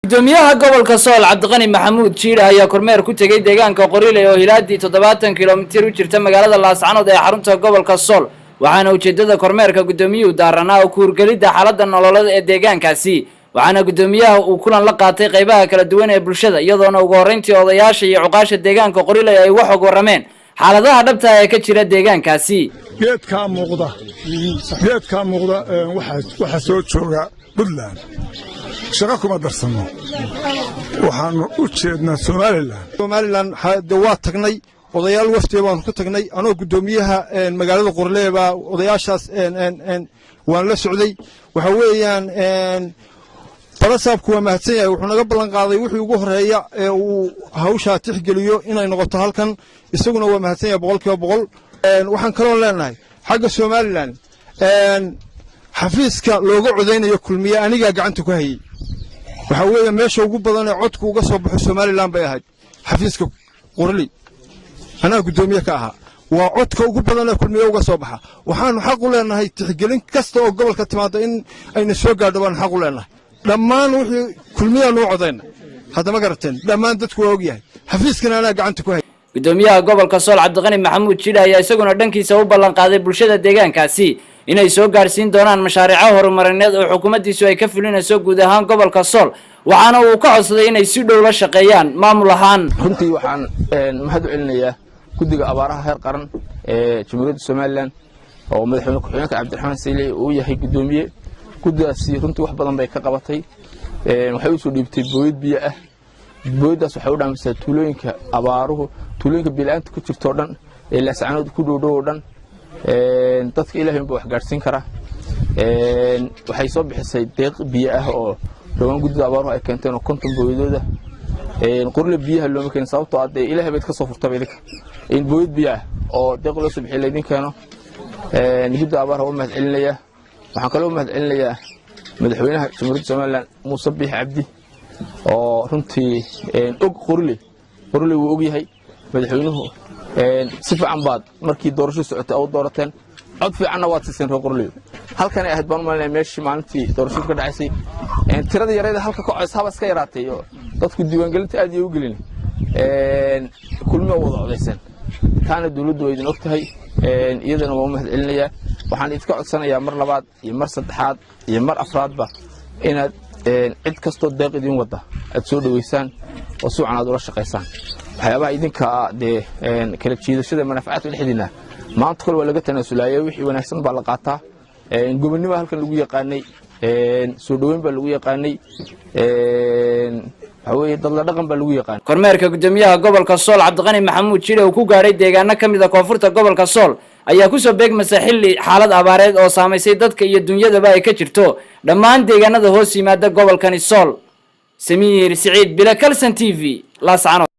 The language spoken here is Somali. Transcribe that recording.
gudoomiyaha gobolka Sool Cabdiqani Maxamuud Jiir ayaa kormeer ku tagay deegaanka Qorile oo hilaadii 70 kiiloomitir u jirta magaalada Laascaanood ee xarunta gobolka Sool waxaana ujeedada kormeerka gudoomiyuhu daaranaa oo ku hurgalida xaaladda nololeed ee deegaankaasi waxaana gudoomiyaha uu kulan la qaatay qaybaha kala duwan ee bulshada iyadoona ugu horeyntii odayaasha iyo cuqaasha deegaanka Qorile ay wax uga warameen xaaladaha dhabta ah ee ka jira deegaankaasi geedka muuqda waxa soo jooga Puntland shaqo kuma darsano waxaan u jeednaa Somaliland waa tagnay odayaal wafti baan ku tagnay anoo gudoomiyaha magaalada Qorile baa odayaashaas waan la socday waxa weeyaan barasaabku waa mahadsan yahay wuxuu naga ballan qaaday wixii ugu horeeya ee uu hawsha tixgeliyo inay noqoto halkan isaguna waa mahadsan yahay 100% waxaan kaloo leenahay xagga Somaliland xafiiska looga codeynayo kulmiye aniga gacanta ku hayay waxa weeye meesha ugu badan ee codku uga soo baxo Somaliland bay ahayd xafiiska Qorile anaa gudoomiye ka ahaa waa codka ugu badan ee kulmiye uga soo baxa waxaanu xaq u leenahay tixgelin kasta oo gobolka timaado in ayna soo gaadho baan xaq u leenahay dhammaan wixii kulmiye loo codeyna hadda ma garateen dhammaan dadku waa og yahay xafiiskana anaa gacanta ku hayay gudoomiyaha gobolka Sool Cabdiqani Maxamuud Jiir ayaa isaguna dhankiisa u ballan qaaday bulshada deegaankaasi inay soo gaarsiin doonaan mashaariic horumarineed oo xukuumaddiisu ay ka fulinayso guud ahaan gobolka Sool waxaana uu ka codsaday inay si dhow la shaqeeyaan maamul ahaan runtii waxaan mahad u celinayaa guddiga abaaraha heer qaran ee Jamhuuriyadda Somaliland oo madaxweyne ku-xigeenka Cabdiraxmaan Siile uu yahay gudoomiye guddigaasi runtii wax badan bay ka qabatay waxay u soo dhiibtay booyad biyo ah booyadaas waxay u dhaamisay tuulooyinka abaaruhu tuulooyinka bilaanta ku jirto dhan ee Laascaanood ku dhow dhan dadka Ilaahay buu wax gaarsiin kara waxay soo bixisay deeq biyo ah oo dhawaan guddida abaaruhu ay keenteen oo 50 booyadooda Qorile biyaha loo keenay sababtoo ah Ilaahay baad ka soo furtay idinka in booyad biyo ah oo deeq loo soo bixiyay idin keeno guddida abaaruhu mahad celinaya waxaan kaloo mahad celinayaa madaxweynaha Jamhuuriyadda Somaliland Muuse Biixi Cabdi oo runtii og Qorile wuu og yahay madaxweynuhu si fiican baad markii doorasho socotay oo doorateen cod fiicanna waad siiseen Qorile halkan ay ahayd baan maalinay meeshii maalintii doorashada ka dhacaysay tirada yareeda halka ka codis haba iska yaraatay oo dadku diiwaangelinta aad iyo u gelin kulmiye wada codaysan taana dawladdu way idin og tahay iyadana waa mahad celinayaa waxaan idinka codsanayaa mar labaad iyo mar saddexaad iyo mar afraadba inaad cid kastoo deeq idin wada aad soo dhaweysaan oo si wacan aad ula shaqaysaan waxyaabaha idinka kala jiidashada manfaacadka dhexdiina maanta kale waa laga tanaasulaayay wixii wanaagsan baa la qaataa gobonnimo halkan lagu yaqaanay soo dhaweyn baa lagu yaqaanay waxaweye dad la dhaqan baa lagu yaqaan kormeerka gudoomiyaha gobolka Sool Cabdiqani Maxamuud Jiir oo ku gaaray deegaano kamid ah koonfurta gobolka Sool ayaa ku soo beegmasay xilli xaalad abaareed oo saameysay dadka iyo dunyadaba ay ka jirto dhammaan deegaanada hoos yimaada gobolkani Sool Samiir Saciid Bila Kalsan TV Laascaanood.